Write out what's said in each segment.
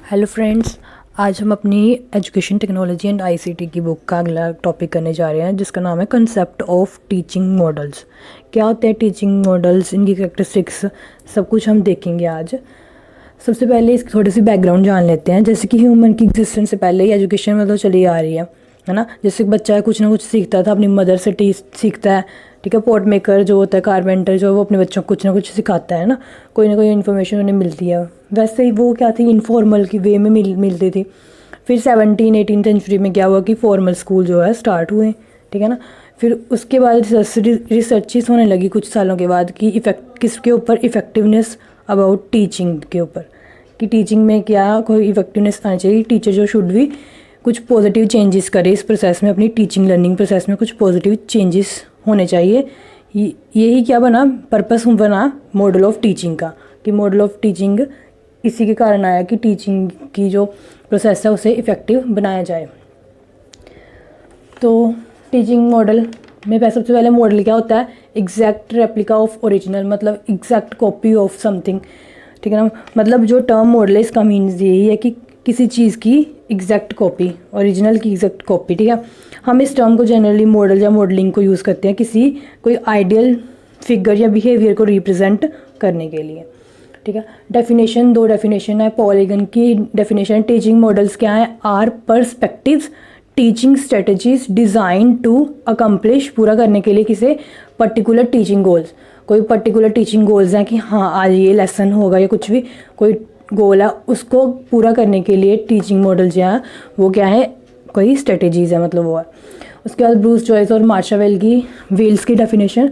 Hello friends, आज हम अपनी एजुकेशन टेक्नोलॉजी एंड आईसीटी की बुक का अगला टॉपिक करने जा रहे हैं, जिसका नाम है कंसेप्ट ऑफ टीचिंग मॉडल्स। क्या होते हैं टीचिंग मॉडल्स, इनकी कैरेक्टरिस्टिक्स, सब कुछ हम देखेंगे आज। सबसे पहले इसकी थोड़ी सी बैकग्राउंड जान लेते हैं। जैसे कि ह्यूमन की एग्जिस्टेंस से पहले ही एजुकेशन में तो चली आ रही है ना। जैसे बच्चा कुछ ना कुछ सीखता था, अपनी मदर से सीखता है, ठीक है। पॉट मेकर जो होता है, कारपेंटर जो, वो अपने बच्चों को कुछ ना कुछ सिखाता है ना कोई इन्फॉर्मेशन उन्हें मिलती है। वैसे ही वो क्या थी, इनफॉर्मल की वे में मिलती थी। फिर 17-18 सेंचुरी में क्या हुआ कि फॉर्मल स्कूल जो है स्टार्ट हुए, ठीक है ना। फिर उसके बाद रिसर्चेस होने लगी कुछ सालों के बाद कि किसके ऊपर इफ़ेक्टिवनेस अबाउट टीचिंग के ऊपर, कि टीचिंग में क्या कोई इफ़ेक्टिवनेस आनी चाहिए। टीचर जो शुड भी कुछ पॉजिटिव चेंजेस करे इस प्रोसेस में, अपनी टीचिंग लर्निंग प्रोसेस में कुछ पॉजिटिव चेंजेस होने चाहिए। यही क्या बना, पर्पस बना मॉडल ऑफ टीचिंग का, कि मॉडल ऑफ टीचिंग इसी के कारण आया कि टीचिंग की जो प्रोसेस है उसे इफ़ेक्टिव बनाया जाए। तो टीचिंग मॉडल में सबसे पहले मॉडल क्या होता है, एग्जैक्ट रेप्लिका ऑफ ओरिजिनल, मतलब एग्जैक्ट कॉपी ऑफ समथिंग, ठीक है ना। मतलब जो टर्म मॉडल है इसका मीन्स यही है कि किसी चीज़ की एग्जैक्ट कॉपी, ओरिजिनल की एग्जैक्ट कॉपी, ठीक है। हम इस टर्म को जनरली मॉडल या मॉडलिंग को यूज़ करते हैं किसी कोई आइडियल फिगर या बिहेवियर को रिप्रेजेंट करने के लिए, ठीक है। डेफिनेशन, दो डेफिनेशन है। पॉल एगन की डेफिनेशन, टीचिंग मॉडल्स क्या है, are perspectives teaching strategies design to accomplish, पूरा करने के लिए किसी पर्टिकुलर टीचिंग गोल्स। कोई पर्टिकुलर टीचिंग गोल्स हैं कि हाँ आज ये लेसन होगा या कुछ भी कोई गोल है, उसको पूरा करने के लिए टीचिंग मॉडल जो है वो क्या है, कोई स्ट्रेटजीज है, मतलब वो है। उसके बाद ब्रूस जॉयस और मार्शा वेल्स की definition,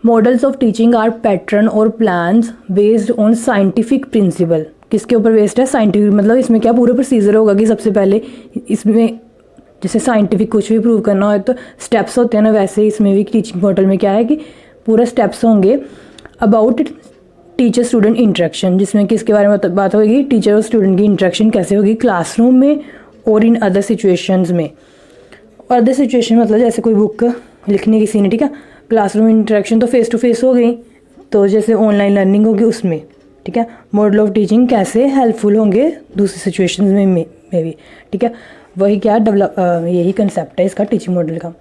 models of teaching are pattern और plans based on scientific principle. किसके ऊपर बेस्ड है, साइंटिफिक, मतलब इसमें क्या पूरा प्रोसीजर होगा कि सबसे पहले इसमें जैसे साइंटिफिक कुछ भी प्रूव करना हो तो स्टेप्स होते हैं ना, वैसे ही इसमें भी टीचिंग मॉडल में क्या है कि पूरा स्टेप्स होंगे अबाउट टीचर स्टूडेंट इंटरेक्शन, जिसमें कि इसके बारे में बात होगी टीचर और स्टूडेंट की इंटरेक्शन कैसे होगी क्लासरूम में और इन अदर सिचुएशंस में। और अदर सिचुएशन मतलब जैसे कोई बुक लिखनी किसी ने, ठीक है। क्लासरूम इंटरेक्शन तो फेस टू फेस हो गई, तो जैसे ऑनलाइन लर्निंग होगी उसमें, ठीक है। मॉडल ऑफ टीचिंग कैसे हेल्पफुल होंगे दूसरी सिचुएशंस में भी, ठीक है। वही क्या यही कंसेप्ट है इसका टीचिंग मॉडल का।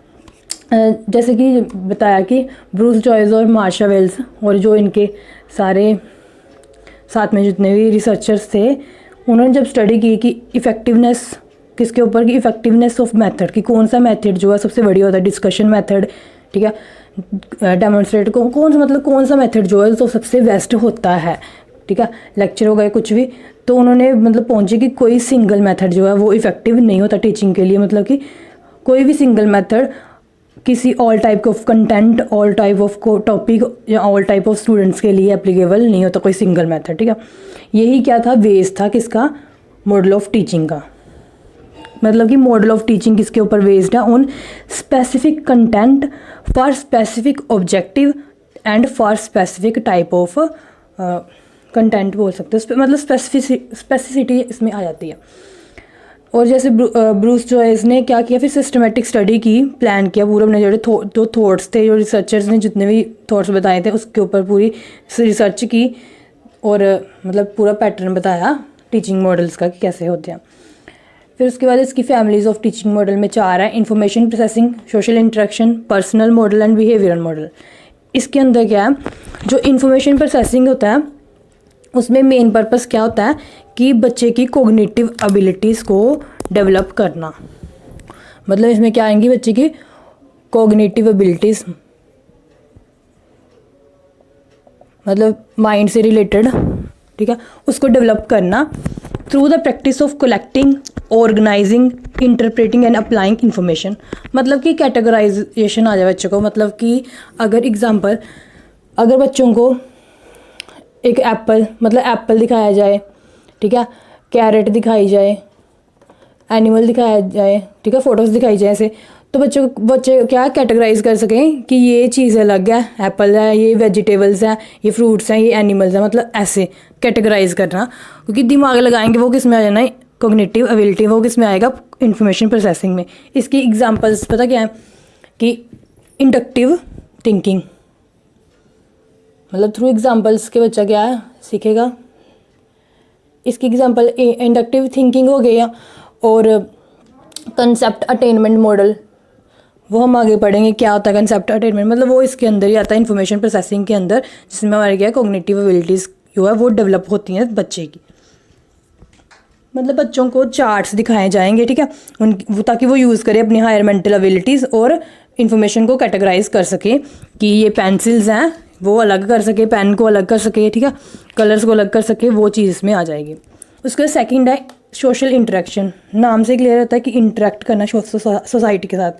जैसे कि बताया कि ब्रूस जॉयस और मार्शा वेल्स और जो इनके सारे साथ में जितने भी रिसर्चर्स थे, उन्होंने जब स्टडी की कि इफ़ेक्टिवनेस किसके ऊपर, की इफ़ेक्टिवनेस ऑफ मेथड, कि कौन सा मेथड जो है सबसे बढ़िया होता है, डिस्कशन मेथड, ठीक है। डेमोन्स्ट्रेट कौन सा मेथड जो है तो सबसे बेस्ट होता है, ठीक है। लेक्चर हो गए कुछ भी, तो उन्होंने मतलब पहुंचे कि कोई सिंगल मेथड जो है वो इफ़ेक्टिव नहीं होता टीचिंग के लिए। मतलब कि कोई भी सिंगल मेथड किसी all type of content, all type of topic या ऑल टाइप ऑफ स्टूडेंट्स के लिए एप्लीकेबल नहीं होता कोई सिंगल मेथड, ठीक है। यही क्या था, बेस था किसका, मॉडल ऑफ टीचिंग का। मतलब कि मॉडल ऑफ टीचिंग किसके ऊपर बेस्ड है, on specific content for specific objective and for specific type of content बोल सकते हैं, मतलब स्पेसिसिटी इसमें आ जाती है। और जैसे ब्रूस जॉयस ने क्या किया, फिर सिस्टमेटिक स्टडी की, प्लान किया पूरा अपने जो थॉट्स थे, जो रिसर्चर्स ने जितने भी थॉट्स बताए थे उसके ऊपर पूरी रिसर्च की, और मतलब पूरा पैटर्न बताया टीचिंग मॉडल्स का कि कैसे होते हैं। फिर उसके बाद इसकी फैमिलीज ऑफ टीचिंग मॉडल में 4 है, information processing, social interaction, personal model and behavioural model. इसके अंदर क्या है, जो इंफॉर्मेशन प्रोसेसिंग होता है उसमें मेन पर्पस क्या होता है कि बच्चे की कोग्निटिव एबिलिटीज़ को डेवलप करना। मतलब इसमें क्या आएंगी, बच्चे की कोग्निटिव एबिलिटीज़, मतलब माइंड से रिलेटेड, ठीक है, उसको डेवलप करना through the practice of collecting, organising, interpreting and applying information. मतलब कि कैटेगराइजेशन आ जाए बच्चों को। मतलब कि अगर बच्चों को एक एप्पल दिखाया जाए, ठीक है, कैरेट दिखाई जाए, एनिमल दिखाया जाए, ठीक है, फोटोज़ दिखाई जाए ऐसे, तो बच्चे क्या कैटेगराइज कर सकें कि ये चीज़ अलग है, एप्पल है, ये वेजिटेबल्स हैं, ये फ्रूट्स हैं, ये एनिमल्स हैं, मतलब ऐसे कैटेगराइज करना। क्योंकि दिमाग लगाएंगे वो किस में आ जाना, कॉग्निटिव एबिलिटी वो किस में आएगा, इंफॉर्मेशन प्रोसेसिंग में। इसकी एग्जांपल्स पता क्या है कि इंडक्टिव थिंकिंग, मतलब थ्रू एग्जांपल्स के बच्चा क्या है सीखेगा, इसकी एग्जांपल इंडक्टिव थिंकिंग हो गया, और कंसेप्ट अटेनमेंट मॉडल, वो हम आगे पढ़ेंगे क्या होता है कंसेप्ट अटेनमेंट, मतलब वो इसके अंदर ही आता है इंफॉर्मेशन प्रोसेसिंग के अंदर, जिसमें हमारे क्या कॉग्निटिव एबिलिटीज़ जो है वो डेवलप होती हैं बच्चे की। मतलब बच्चों को चार्ट्स दिखाए जाएंगे, ठीक है, वो ताकि वो यूज़ करें अपनी हायर मेंटल एबिलिटीज़ और इन्फॉर्मेशन को कैटेगराइज कर सके कि ये पेंसिल्स हैं वो अलग कर सके, पेन को अलग कर सके, ठीक है, कलर्स को अलग कर सके, वो चीज़ इसमें आ जाएगी। उसके सेकंड है सोशल इंटरेक्शन। नाम से क्लियर होता है कि इंटरेक्ट करना सोसाइटी के साथ।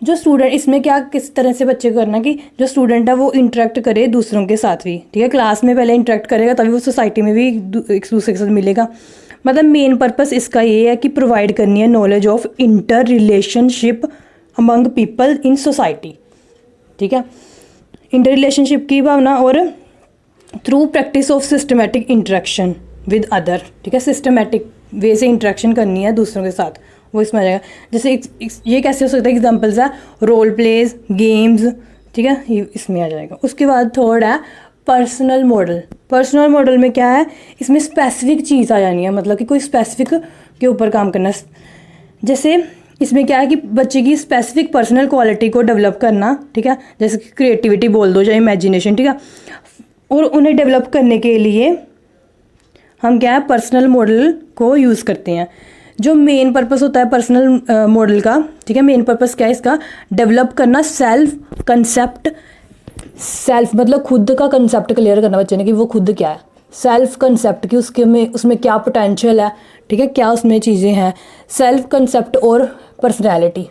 जो स्टूडेंट इसमें क्या किस तरह से बच्चे को करना कि जो स्टूडेंट है वो इंटरेक्ट करे दूसरों के साथ भी, ठीक है, क्लास में पहले इंटरेक्ट करेगा तभी वो सोसाइटी में भी एक दूसरे के साथ मिलेगा। मतलब मेन पर्पस इसका ये है कि प्रोवाइड करनी है knowledge of inter relationship among people in society, ठीक है, इंटर रिलेशनशिप की भावना, और through practice of systematic interaction with other, ठीक है, सिस्टमेटिक वे से इंटरेक्शन करनी है दूसरों के साथ, वो इसमें आ जाएगा। जैसे ये कैसे हो सकता है, एग्जांपल्स है रोल प्लेज, गेम्स, ठीक है, ये इसमें आ जाएगा। उसके बाद थर्ड है पर्सनल मॉडल। पर्सनल मॉडल में क्या है, इसमें स्पेसिफिक चीज़ आ जानी है, मतलब कि कोई स्पेसिफिक के ऊपर काम करना। जैसे इसमें क्या है कि बच्चे की स्पेसिफिक पर्सनल क्वालिटी को डेवलप करना, ठीक है, जैसे कि क्रिएटिविटी बोल दो या इमेजिनेशन, ठीक है, और उन्हें डेवलप करने के लिए हम क्या है पर्सनल मॉडल को यूज़ करते हैं। जो मेन पर्पस होता है पर्सनल मॉडल का, ठीक है, मेन पर्पस क्या है इसका, डेवलप करना सेल्फ कंसेप्ट, सेल्फ मतलब खुद का कंसेप्ट क्लियर करना बच्चे ने कि वो खुद क्या है, सेल्फ कंसेप्ट कि उसमें क्या पोटेंशियल है, ठीक है, क्या उसमें चीज़ें हैं, सेल्फ कंसेप्ट और पर्सनैलिटी,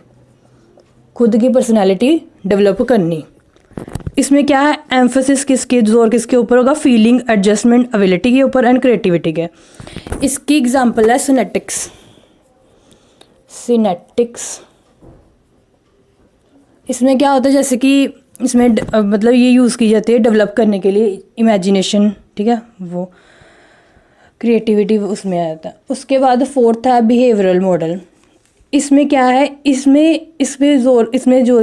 खुद की पर्सनैलिटी डेवलप करनी। इसमें क्या है एम्फोसिस किसके, जोर किसके ऊपर होगा, फीलिंग, एडजस्टमेंट, एबिलिटी के ऊपर एंड क्रिएटिविटी के। इसकी एग्जांपल है सिनेटिक्स। इसमें क्या होता है, जैसे कि इसमें मतलब ये यूज़ की जाती है डेवलप करने के लिए इमेजिनेशन, ठीक है, वो क्रिएटिविटी उसमें आ जाता है। उसके बाद फोर्थ है बिहेवियरल मॉडल। इसमें क्या है, इसमें जो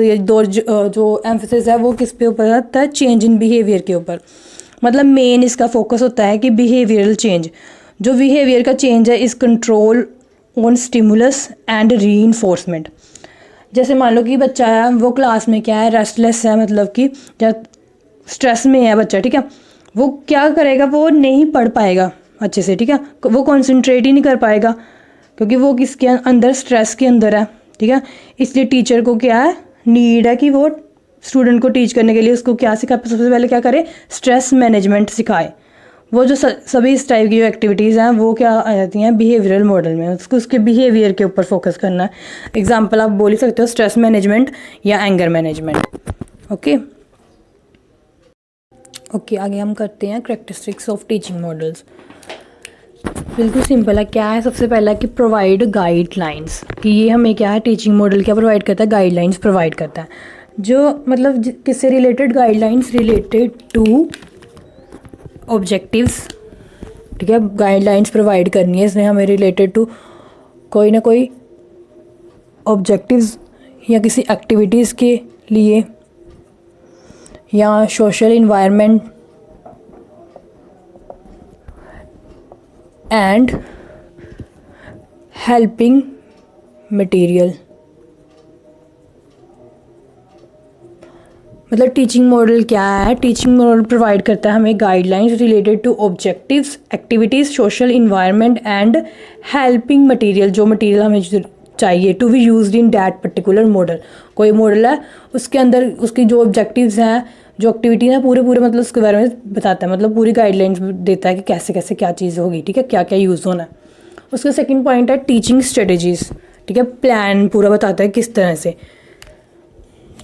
एम्फेसिस है वो किस पे ऊपर आता है, चेंज इन बिहेवियर के ऊपर। मतलब मेन इसका फोकस होता है कि बिहेवियरल चेंज, जो बिहेवियर का चेंज है इस control on stimulus and reinforcement. जैसे मान लो कि बच्चा है वो क्लास में क्या है रेस्टलेस है, मतलब कि या स्ट्रेस में है बच्चा, ठीक है, वो क्या करेगा, वो नहीं पढ़ पाएगा अच्छे से, ठीक है, वो कॉन्सेंट्रेट ही नहीं कर पाएगा क्योंकि वो किसके अंदर, स्ट्रेस के अंदर है, ठीक है। इसलिए टीचर को क्या है, नीड है कि वो स्टूडेंट को टीच करने के लिए उसको क्या सिखाए, सबसे पहले क्या करे, स्ट्रेस मैनेजमेंट सिखाए। वो जो सभी इस टाइप की जो एक्टिविटीज़ हैं वो क्या आ जाती हैं बिहेवियरल मॉडल में, उसके बिहेवियर के ऊपर फोकस करना है। एग्जांपल आप बोल ही सकते हो स्ट्रेस मैनेजमेंट या एंगर मैनेजमेंट। ओके, आगे हम करते हैं कैरेक्टरिस्टिक्स ऑफ टीचिंग मॉडल्स। बिल्कुल सिंपल है, क्या है, सबसे पहला कि प्रोवाइड गाइडलाइंस, कि ये हमें क्या है टीचिंग मॉडल क्या प्रोवाइड करता है, गाइडलाइंस प्रोवाइड करता है। जो मतलब किससे related, guidelines related to objectives, ठीक है, गाइडलाइंस प्रोवाइड करनी है इसने हमें रिलेटेड टू कोई ना कोई ऑब्जेक्टिव्स या किसी एक्टिविटीज़ के लिए या social environment and helping material. मतलब टीचिंग मॉडल क्या है, टीचिंग मॉडल प्रोवाइड करता है हमें guidelines related to objectives, activities, social environment and helping material, जो मटेरियल हमें चाहिए to be used in that particular model. कोई मॉडल है उसके अंदर उसकी जो ऑब्जेक्टिव्स हैं, जो एक्टिविटीज़ हैं, पूरे मतलब उसके बारे में बताता है, मतलब पूरी गाइडलाइंस देता है कि कैसे कैसे क्या चीज़ होगी, ठीक है, क्या क्या यूज़ होना है। उसका सेकंड पॉइंट है टीचिंग स्ट्रेटजीज, ठीक है, प्लान पूरा बताता है किस तरह से।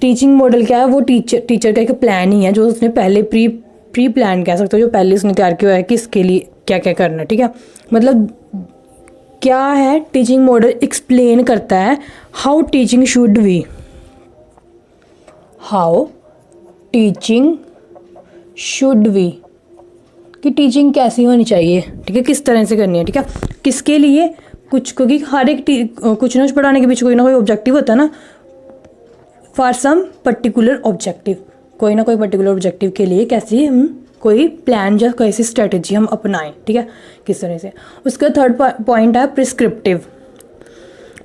टीचिंग मॉडल क्या है, वो टीचर का एक प्लान ही है जो उसने पहले प्री प्लान कह सकते हो, जो पहले उसने तैयार किया है कि इसके लिए क्या क्या करना है, ठीक है। मतलब क्या है, टीचिंग मॉडल एक्सप्लेन करता है how teaching should be, how teaching should be, कि टीचिंग कैसी होनी चाहिए, ठीक है, किस तरह से करनी है, ठीक है, किसके लिए, कुछ, क्योंकि हर एक कुछ ना कुछ पढ़ाने के पीछे कोई ना कोई ऑब्जेक्टिव होता है ना, फॉर सम पर्टिकुलर ऑब्जेक्टिव, कोई ना कोई पर्टिकुलर ऑब्जेक्टिव के लिए कैसी हम कोई प्लान या कैसी स्ट्रेटजी हम अपनाएं, ठीक है, किस तरह से। उसका थर्ड पॉइंट है प्रिस्क्रिप्टिव।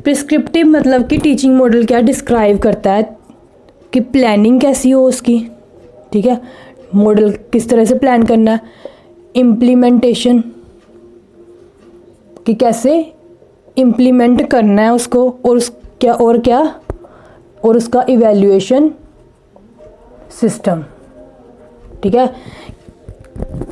प्रिस्क्रिप्टिव मतलब कि टीचिंग मॉडल क्या डिस्क्राइब करता है कि प्लानिंग कैसी हो उसकी, ठीक है, मॉडल किस तरह से प्लान करना है, इम्प्लीमेंटेशन कि कैसे इम्प्लीमेंट करना है उसको, और उसका इवैल्यूएशन सिस्टम, ठीक है,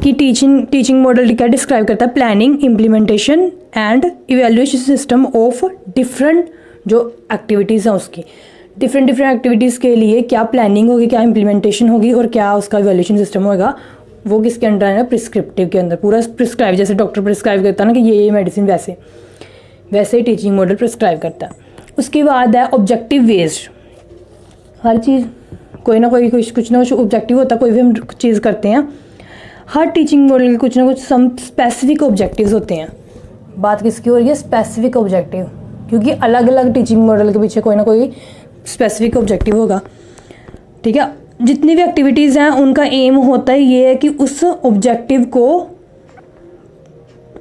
कि टीचिंग मॉडल क्या डिस्क्राइब करता है, planning, implementation and evaluation system of different जो एक्टिविटीज़ हैं उसकी, डिफरेंट एक्टिविटीज़ के लिए क्या प्लानिंग होगी, क्या इम्प्लीमेंटेशन होगी और क्या उसका इवैल्यूएशन सिस्टम होगा, वो किसके अंडर है ना, प्रिस्क्रिप्टिव के अंदर। पूरा प्रिस्क्राइब, जैसे डॉक्टर प्रिस्क्राइब करता है ना कि ये मेडिसिन, वैसे ही टीचिंग मॉडल प्रिस्क्राइब करता है। उसके बाद है ऑब्जेक्टिव बेस्ड। हर चीज़ कोई ना कोई कुछ ना कुछ ऑब्जेक्टिव होता है, कोई भी हम चीज़ करते हैं, हर टीचिंग मॉडल के कुछ ना कुछ सम स्पेसिफिक ऑब्जेक्टिव्स होते हैं। बात किसकी हो रही है, स्पेसिफिक ऑब्जेक्टिव, क्योंकि अलग अलग टीचिंग मॉडल के पीछे कोई ना कोई स्पेसिफिक ऑब्जेक्टिव होगा, ठीक है। जितनी भी एक्टिविटीज़ हैं उनका एम होता है ये है कि उस ऑब्जेक्टिव को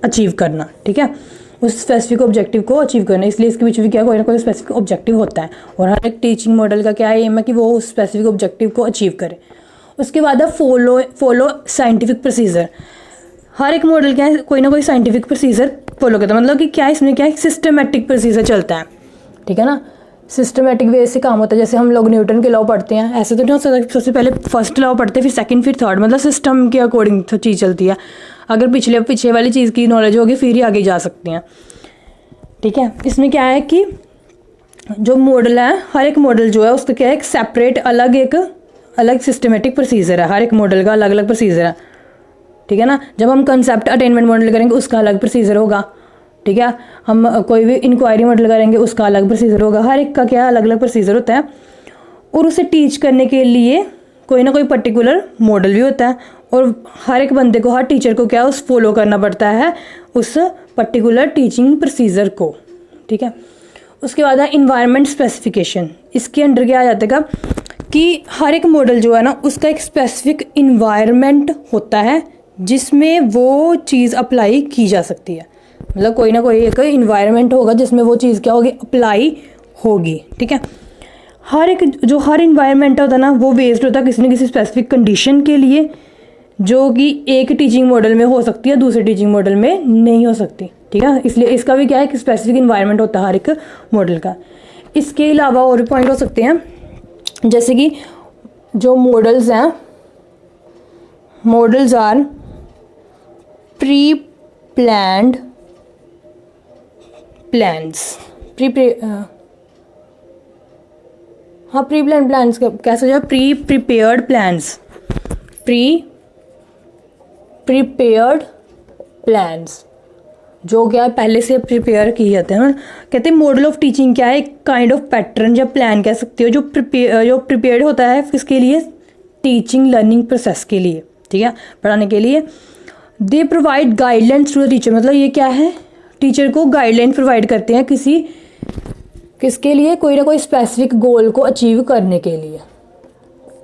अचीव करना, ठीक है, उस स्पेसिफिक ऑब्जेक्टिव को अचीव करना। इसलिए इसके पीछे भी क्या कोई ना कोई स्पेसिफिक ऑब्जेक्टिव होता है, और हर एक टीचिंग मॉडल का क्या एम है कि वो उस स्पेसिफिक ऑब्जेक्टिव को अचीव करे। उसके बाद है फॉलो साइंटिफिक प्रोसीजर। हर एक मॉडल क्या है, कोई ना कोई साइंटिफिक प्रोसीजर फॉलो करता है, मतलब कि क्या इसमें क्या है, सिस्टमेटिक प्रोसीजर चलता है, ठीक है ना, सिस्टमेटिक वे से काम होता है। जैसे हम लोग न्यूटन के लॉ पढ़ते हैं, ऐसे तो नहीं हो सकता सबसे पहले फर्स्ट लॉ पढ़ते हैं, फिर सेकंड, फिर थर्ड, मतलब सिस्टम के अकॉर्डिंग तो चीज़ चलती है। अगर पीछे वाली चीज़ की नॉलेज होगी फिर ही आगे जा सकते हैं, ठीक है। इसमें क्या है कि जो मॉडल है, हर एक मॉडल जो है उसका क्या है, एक सेपरेट अलग सिस्टमेटिक प्रोसीजर है, हर एक मॉडल का अलग अलग प्रोसीजर है, ठीक है ना। जब हम कंसेप्ट अटेनमेंट मॉडल करेंगे उसका अलग प्रोसीजर होगा, ठीक है। हम कोई भी इंक्वायरी मॉडल करेंगे उसका अलग प्रोसीजर होगा, हर एक का क्या अलग अलग प्रोसीजर होता है। और उसे टीच करने के लिए कोई ना कोई पर्टिकुलर मॉडल भी होता है, और हर एक बंदे को, हर टीचर को क्या उस फॉलो करना पड़ता है उस पर्टिकुलर टीचिंग प्रोसीजर को, ठीक है। उसके बाद है इन्वायरमेंट स्पेसिफिकेशन। इसके अंडर क्या आ जाता है कि हर एक मॉडल जो है ना उसका एक स्पेसिफिक इन्वायरमेंट होता है जिसमें वो चीज़ अप्लाई की जा सकती है, मतलब कोई ना कोई एक इन्वायरमेंट होगा जिसमें वो चीज़ क्या होगी, अप्लाई होगी, ठीक है। हर इन्वायरमेंट होता है ना वो बेस्ड होता है किसी न किसी स्पेसिफिक कंडीशन के लिए, जो कि एक टीचिंग मॉडल में हो सकती है, दूसरे टीचिंग मॉडल में नहीं हो सकती, ठीक है। इसलिए इसका भी क्या है कि स्पेसिफिक इन्वायरमेंट होता है हर एक मॉडल का। इसके अलावा और भी पॉइंट हो सकते हैं, जैसे कि जो मॉडल्स हैं, models are pre planned plans, pre plan plans कैसे जो pre prepared plans, prepared plans जो क्या पहले से प्रिपेयर किए जाते हैं। कहते हैं मॉडल ऑफ टीचिंग क्या है, एक काइंड ऑफ पैटर्न या प्लान कह सकते हो जो प्रिपेयर्ड होता है किसके लिए, टीचिंग लर्निंग प्रोसेस के लिए, ठीक है, पढ़ाने के लिए। They provide guidelines to the teacher, मतलब ये क्या है, टीचर को गाइडलाइन प्रोवाइड करते हैं किसके लिए, कोई ना कोई स्पेसिफिक गोल को अचीव करने के लिए।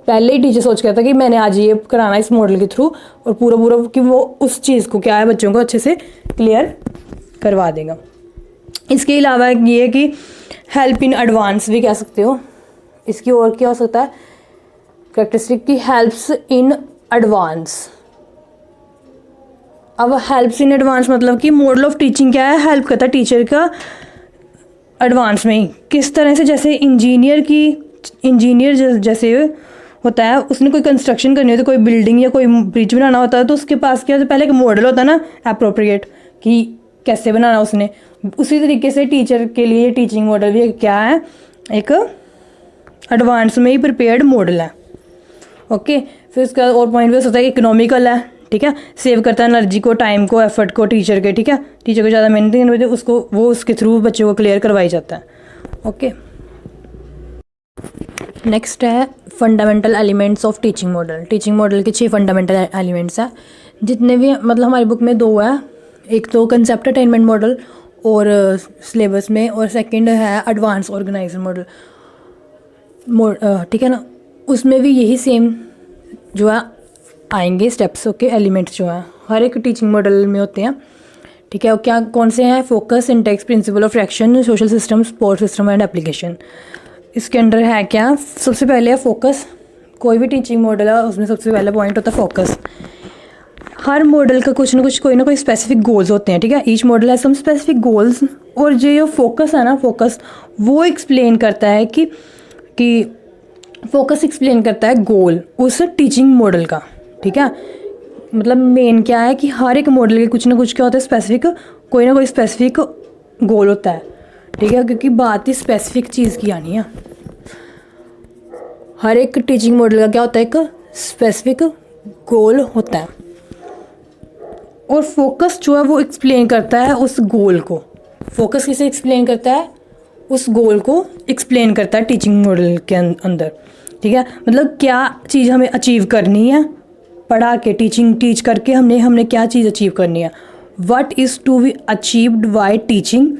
पहले ही टीचर सोच करता कि मैंने आज ये कराना इस मॉडल के थ्रू, और पूरा कि वो उस चीज़ को क्या है बच्चों को अच्छे से क्लियर करवा देगा। इसके अलावा ये कि हेल्प इन एडवांस भी कह सकते हो। इसकी और क्या हो सकता है कैरेक्टरिस्टिक की, हेल्प्स इन एडवांस। अब हेल्प्स इन एडवांस मतलब कि मॉडल ऑफ टीचिंग क्या है, हेल्प करता है टीचर का एडवांस में ही। किस तरह से, जैसे इंजीनियर जैसे होता है, उसने कोई कंस्ट्रक्शन करनी होती है, कोई बिल्डिंग या कोई ब्रिज बनाना होता है, तो उसके पास क्या होता है, पहले एक मॉडल होता है ना एप्रोप्रिएट कि कैसे बनाना उसने। उसी तरीके से टीचर के लिए टीचिंग मॉडल भी क्या है, एक एडवांस में ही प्रिपेयर्ड मॉडल है, ओके। फिर उसका और पॉइंट भी हो सकता है इकोनॉमिकल है, ठीक है, सेव करता है एनर्जी को, टाइम को, एफर्ट को टीचर के, ठीक है। टीचर को ज़्यादा मेहनत नहीं करनी पड़ती, उसको वो उसके थ्रू बच्चों को क्लियर करवाई जाता है, ओके। नेक्स्ट है fundamental elements of teaching model. Teaching model के 6 फंडामेंटल एलिमेंट्स हैं, जितने भी मतलब हमारी बुक में 2 है, एक तो कंसेप्ट अटेनमेंट मॉडल और सिलेबस में, और सेकंड है एडवांस ऑर्गेनाइजर मॉडल, ठीक है ना। उसमें भी यही सेम जो है आएंगे स्टेप्स के एलिमेंट्स जो हैं हर एक टीचिंग मॉडल में होते हैं, ठीक है। और क्या कौन से हैं? Focus, syntax, principal of reaction, social system, support system and application. इसके अंडर है क्या? सबसे पहले है फोकस। कोई भी टीचिंग मॉडल है उसमें सबसे पहला पॉइंट होता है फोकस। हर मॉडल का कुछ ना कोई स्पेसिफिक गोल्स होते हैं, ठीक है। ईच मॉडल है सम स्पेसिफिक गोल्स, और जो फोकस है ना, फोकस वो एक्सप्लेन करता है कि फोकस एक्सप्लेन करता है गोल उस टीचिंग मॉडल का, ठीक है। मतलब मेन क्या है कि हर एक मॉडल के कुछ ना कुछ क्या होता है स्पेसिफिक, कोई ना कोई स्पेसिफिक गोल होता है, ठीक है, क्योंकि बात ही स्पेसिफिक चीज़ की आनी है। हर एक टीचिंग मॉडल का क्या होता है? एक स्पेसिफिक गोल होता है, और फोकस जो है वो एक्सप्लेन करता है उस गोल को। फोकस किसे एक्सप्लेन करता है? उस गोल को एक्सप्लेन करता है टीचिंग मॉडल के अंदर, ठीक है। मतलब क्या चीज़ हमें अचीव करनी है पढ़ा के, टीच करके हमने क्या चीज़ अचीव करनी है। What is to be achieved by teaching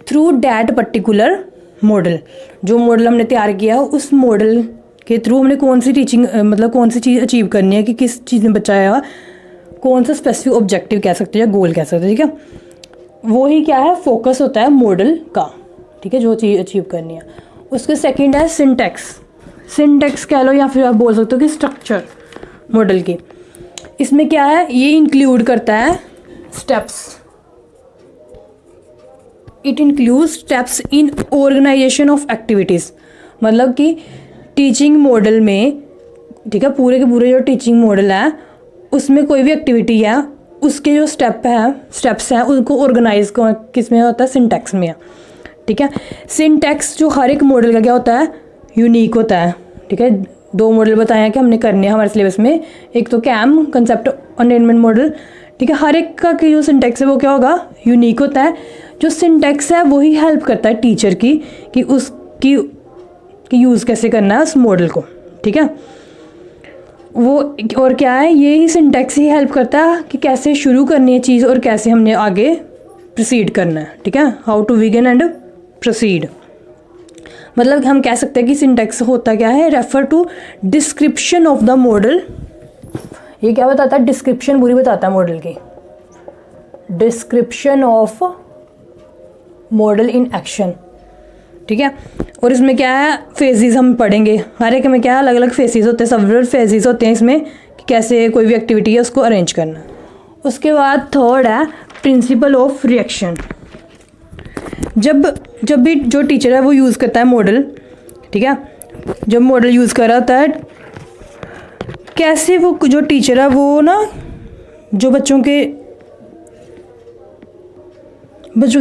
through that particular model. जो मॉडल हमने तैयार किया उस मॉडल के थ्रू हमने कौन सी टीचिंग मतलब कौन सी चीज़ अचीव करनी है, कि किस चीज़ में बचाया, कौन सा स्पेसिफिक ऑब्जेक्टिव कह सकते हैं या गोल कह सकते हैं, ठीक है। वो ही क्या है? फोकस होता है मॉडल का, ठीक है, जो चीज़ अचीव करनी है। उसके सेकंड है सिंटैक्स। सिंटैक्स कह लो या फिर आप बोल सकते हो कि स्ट्रक्चर मॉडल की। इसमें क्या है? ये इंक्लूड करता है steps. It include steps in organisation of activities. मतलब कि टीचिंग मॉडल में, ठीक है, पूरे के पूरे जो टीचिंग मॉडल है उसमें कोई भी एक्टिविटी है उसके जो स्टेप्स हैं उनको ऑर्गेनाइज किस में होता है? सिंटैक्स में है, ठीक है। सिंटैक्स जो हर एक मॉडल का क्या होता है? यूनिक होता है, ठीक है। 2 मॉडल बताए हैं कि हमने करने हैं हमारे सिलेबस में, एक तो कैम कंसेप्ट अटेनमेंट मॉडल, ठीक है। हर एक का जो सिंटैक्स है वो क्या होगा? यूनिक होता है। जो सिंटैक्स है वही हेल्प करता है टीचर की कि उसकी यूज़ कैसे करना है उस मॉडल को, ठीक है। वो और क्या है? ये ही सिंटैक्स ही हेल्प करता है कि कैसे शुरू करनी है चीज़ और कैसे हमने आगे प्रोसीड करना है, ठीक है। How to begin and proceed. मतलब हम कह सकते हैं कि सिंटैक्स होता क्या है? Refer to description of the model. ये क्या बताता है? डिस्क्रिप्शन पूरी बताता है मॉडल की। Description of model in action, ठीक है। और इसमें क्या है? फेजेस हम पढ़ेंगे। हर एक में क्या है? अलग अलग फेजेस होते हैं, सेवरल फेजेस होते हैं इसमें कि कैसे कोई भी एक्टिविटी है उसको अरेंज करना। उसके बाद थर्ड है प्रिंसिपल ऑफ रिएक्शन। जब भी जो टीचर है वो यूज़ करता है मॉडल, ठीक है, जब मॉडल यूज़ कर रहा होता है, कैसे वो जो टीचर है वो ना जो बच्चों के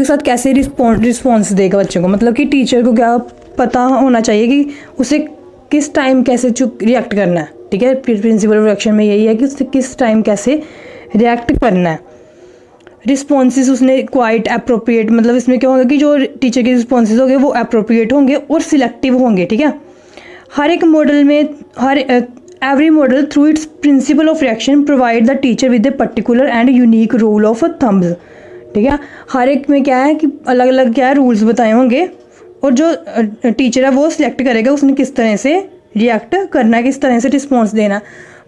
साथ कैसे रिस्पॉन्स देगा बच्चों को। मतलब कि टीचर को क्या पता होना चाहिए कि उसे किस टाइम कैसे रिएक्ट करना है, ठीक है। प्रिंसिपल ऑफ रिएक्शन में यही है कि उसे किस टाइम कैसे रिएक्ट करना है। रिस्पॉन्सेज उसने क्वाइट अप्रोप्रिएट, मतलब इसमें क्या होगा कि जो टीचर के रिस्पॉन्सेज होंगे वो अप्रोप्रिएट होंगे और सिलेक्टिव होंगे, ठीक है। हर एक मॉडल में every model through its principle of reaction provide the teacher with a particular and unique rule of thumbs, ठीक है। हर एक में क्या है कि अलग अलग क्या है रूल्स बताए होंगे, और जो टीचर है वो सिलेक्ट करेगा उसने किस तरह से रिएक्ट करना है, किस तरह से रिस्पॉन्स देना।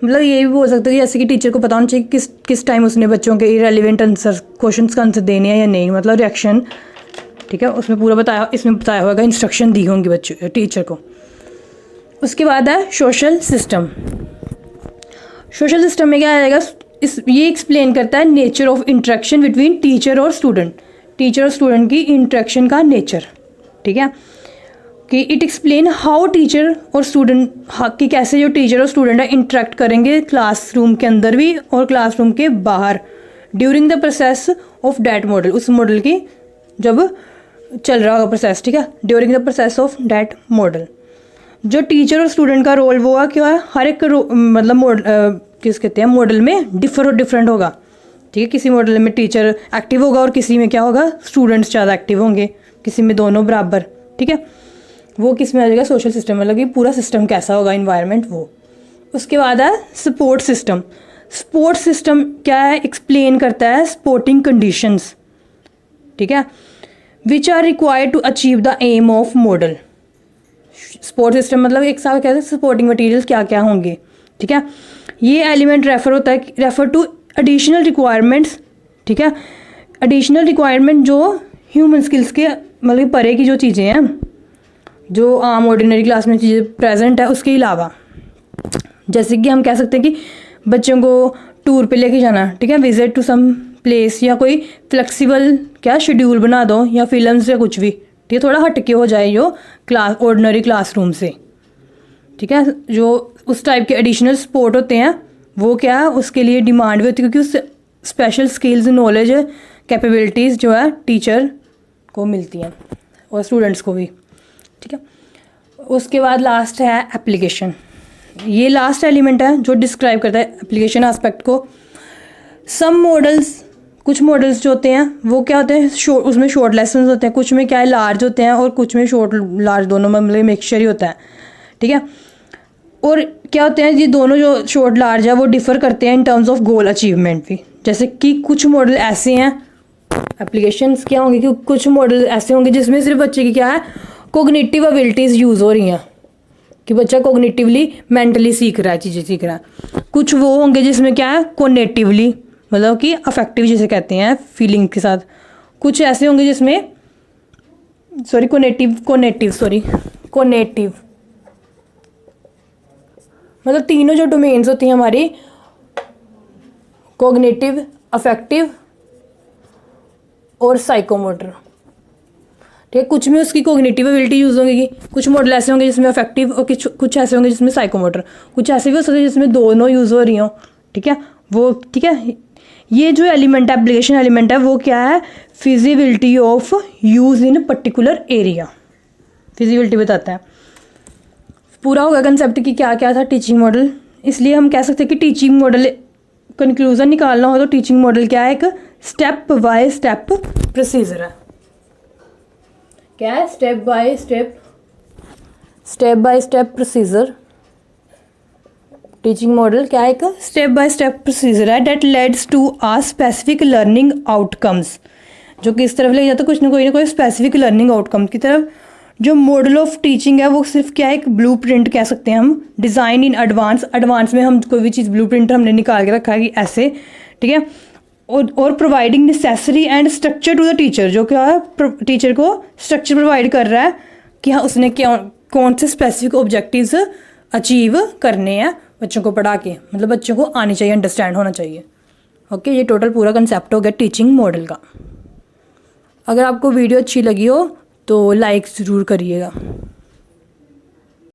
मतलब ये भी बोल सकते हो कि जैसे कि टीचर को पता होना चाहिए किस टाइम उसने बच्चों के इरेलीवेंट आंसर क्वेश्चन का आंसर देने हैं या नहीं, मतलब रिएक्शन, ठीक है। उसमें पूरा बताया, इसमें बताया होगा, इंस्ट्रक्शन दी होंगी बच्चों टीचर को। उसके बाद है सोशल सिस्टम। सोशल सिस्टम में क्या आएगा? ये एक्सप्लेन करता है nature of interaction between teacher और स्टूडेंट। टीचर और स्टूडेंट की इंटरेक्शन का नेचर, ठीक है। कि इट एक्सप्लेन हाउ टीचर और स्टूडेंट कि कैसे जो टीचर और स्टूडेंट है इंटरेक्ट करेंगे क्लासरूम के अंदर भी और क्लासरूम के बाहर during the process of that model. उस मॉडल की जब चल रहा होगा प्रोसेस, ठीक है, during the process of that model. जो टीचर और स्टूडेंट का रोल वो है क्या है? हर एक मतलब किस कहते हैं मॉडल में डिफरेंट होगा, ठीक है। किसी मॉडल में टीचर एक्टिव होगा और किसी में क्या होगा? स्टूडेंट्स ज़्यादा एक्टिव होंगे, किसी में दोनों बराबर, ठीक है। वो किस में आ जाएगा? सोशल सिस्टम, मतलब कि पूरा सिस्टम कैसा होगा, इन्वायरमेंट वो। उसके बाद है सपोर्ट सिस्टम। सपोर्ट सिस्टम क्या है? एक्सप्लेन करता है सपोर्टिंग कंडीशंस, ठीक है, which are required to achieve the aim of model. Support system मतलब एक साथ कहते हैं सपोर्टिंग मटेरियल्स क्या क्या होंगे, ठीक है। ये element refer to additional requirements, ठीक है। एडिशनल रिक्वायरमेंट जो ह्यूमन स्किल्स के मतलब परे की जो चीज़ें हैं, जो आम ऑर्डिनरी क्लास में चीज़ें प्रेजेंट है उसके अलावा, जैसे कि हम कह सकते हैं कि बच्चों को टूर पे लेके जाना, ठीक है, विजिट टू सम प्लेस, या कोई फ्लेक्सिबल क्या शेड्यूल बना दो, या फिल्म्स या कुछ भी, ठीक है, थोड़ा हटके हो जाए जो क्लास ऑर्डिनरी क्लासरूम से, ठीक है। जो उस टाइप के एडिशनल सपोर्ट होते हैं वो क्या है, उसके लिए डिमांड भी होती है, क्योंकि उस स्पेशल स्किल्स, नॉलेज, कैपेबिलिटीज़ जो है टीचर को मिलती हैं और स्टूडेंट्स को भी, ठीक है। उसके बाद लास्ट है एप्लीकेशन। ये लास्ट एलिमेंट है जो डिस्क्राइब करता है एप्लीकेशन एस्पेक्ट को। सम मॉडल्स, कुछ मॉडल्स जो होते हैं वो क्या होते हैं, उसमें शॉर्ट लेसन्स होते हैं, कुछ में क्या है लार्ज होते हैं, और कुछ में शॉर्ट लार्ज दोनों में मतलब मिक्सचर ही होता है, ठीक है। और क्या होते हैं ये दोनों जो शॉर्ट लार्ज है वो डिफ़र करते हैं in terms of goal achievement भी। जैसे कि कुछ मॉडल ऐसे हैं, एप्लीकेशंस क्या होंगे कि कुछ मॉडल ऐसे होंगे जिसमें सिर्फ बच्चे की क्या है कोग्निटिव एबिलिटीज़ यूज़ हो रही हैं, कि बच्चा कोग्निटिवली मेंटली सीख रहा है, चीज़ें सीख रहा है। कुछ वो होंगे जिसमें क्या है कोनेटिवली, मतलब कि अफेक्टिव जिसे कहते हैं फीलिंग के साथ। कुछ ऐसे होंगे जिसमें कोनेटिव मतलब तीनों जो डोमेन्स होती हैं हमारी, कोग्निटिव, अफेक्टिव और साइकोमोटर, ठीक है। कुछ में उसकी कोग्निटिव एबिलिटी यूज़ होगी, कुछ मॉडल ऐसे होंगे जिसमें अफेक्टिव, और कुछ ऐसे होंगे जिसमें साइकोमोटर, कुछ ऐसे भी हो सकते हैं जिसमें दोनों यूज़ हो रही हों, ठीक है वो, ठीक है। ये जो एलिमेंट है, एप्लीकेशन एलिमेंट है, वो क्या है, feasibility of use in particular area, feasibility बताता है। पूरा होगा कंसेप्ट कि क्या क्या था टीचिंग मॉडल। इसलिए हम कह सकते हैं कि टीचिंग मॉडल, कंक्लूजन निकालना हो तो टीचिंग मॉडल क्या है, एक स्टेप बाय स्टेप प्रोसीजर है। क्या है, step by step procedure. Teaching model क्या है, एक स्टेप बाय स्टेप प्रोसीजर है that leads to a specific learning outcomes, जो कि इस तरफ ले जाता है कुछ ना कोई स्पेसिफिक लर्निंग आउटकम की तरफ। जो मॉडल ऑफ टीचिंग है वो सिर्फ क्या है, एक ब्लूप्रिंट कह सकते हैं हम, डिज़ाइन इन एडवांस में हम कोई भी चीज़ ब्लूप्रिंट हमने निकाल के रखा है कि ऐसे, ठीक है। और providing necessary and structure to the teacher, जो क्या है टीचर को स्ट्रक्चर प्रोवाइड कर रहा है कि हाँ उसने क्या कौन से स्पेसिफिक ऑब्जेक्टिव्स अचीव करने हैं बच्चों को पढ़ा के, मतलब बच्चों को आनी चाहिए, अंडरस्टैंड होना चाहिए। ओके, ये टोटल पूरा कंसेप्ट हो गया टीचिंग मॉडल का। अगर आपको वीडियो अच्छी लगी हो तो लाइक ज़रूर करिएगा।